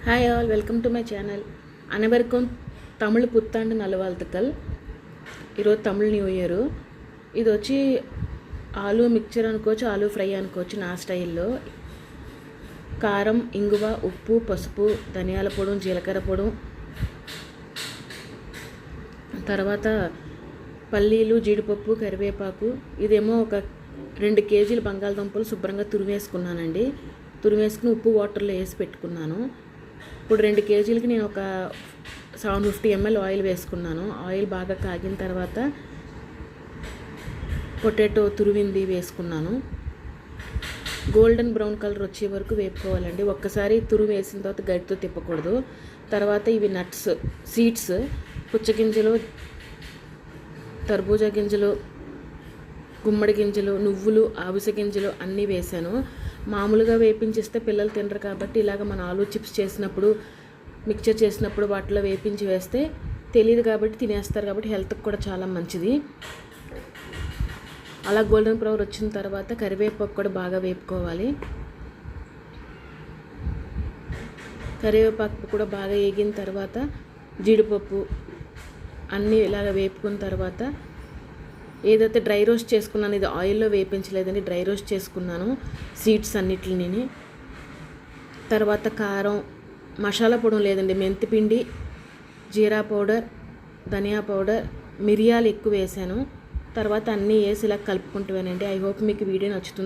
Hi all, welcome to my channel. అனைవరకం తమిళ పుత్తాండు నలవాల్తకల్. ఈరోజు తమిళ న్యూ ఇయర్. ఇది వచ్చి ఆలు మిక్చర్ అనుకోవచ్చు, ఆలు ఫ్రై అనుకోవచ్చు నా స్టైల్లో. కారం, ఇంగువ, ఉప్పు, పసుపు, ధనియాల పొడి, జీలకర్ర పొడి, తర్వాత పల్లీలు, జీడిపప్పు, కరివేపాకు. ఇదేమో ఒక 2 కేజీలు బంగాళదుంపలు శుభ్రంగా తురివేసుకున్నానండి. తురివేసుకుని ఉప్పు వాటర్లో వేసి పెట్టుకున్నాను. ఇప్పుడు 2 కేజీలకి నేను ఒక 750 ml ఆయిల్ వేసుకున్నాను. ఆయిల్ బాగా కాగిన తర్వాత పొటాటో తురివింది వేసుకున్నాను. గోల్డెన్ బ్రౌన్ కలర్ వచ్చే వరకు వేపుకోవాలండి. ఒక్కసారి తురుము వేసిన తర్వాత గరిటతో తిప్పకూడదు. తర్వాత ఇవి నట్స్, సీడ్స్, పుచ్చగింజలు, తర్బూజా గింజలు, గుమ్మడి గింజలు, నువ్వులు, అవిసె గింజలు అన్నీ వేసాను. మామూలుగా వేపించిస్తే పిల్లలు తినరు కాబట్టి ఇలాగ మన ఆలు చిప్స్ చేసినప్పుడు, మిక్చర్ చేసినప్పుడు వాటిలో వేపించి వేస్తే తెలియదు కాబట్టి తినేస్తారు, కాబట్టి హెల్త్కి కూడా చాలా మంచిది. అలా గోల్డెన్ బ్రౌన్ వచ్చిన తర్వాత కరివేపాకు కూడా బాగా వేపుకోవాలి. కరివేపాకు కూడా బాగా వేగిన తర్వాత జీడిపప్పు అన్నీ ఇలాగ వేపుకున్న తర్వాత ఏదైతే డ్రై రోస్ట్ చేసుకున్నాను, ఇది ఆయిల్లో వేపించలేదని డ్రై రోస్ట్ చేసుకున్నాను సీడ్స్ అన్నిటిని. తర్వాత కారం, మసాలా పొడి లేదండి, మెంతిపిండి, జీరా పౌడర్, ధనియా పౌడర్, మిరియాలు ఎక్కువ వేసాను. తర్వాత అన్నీ వేసి ఇలా కలుపుకుంటూనేనండి. ఐ హోప్ మీకు వీడియో నచ్చుతుంది.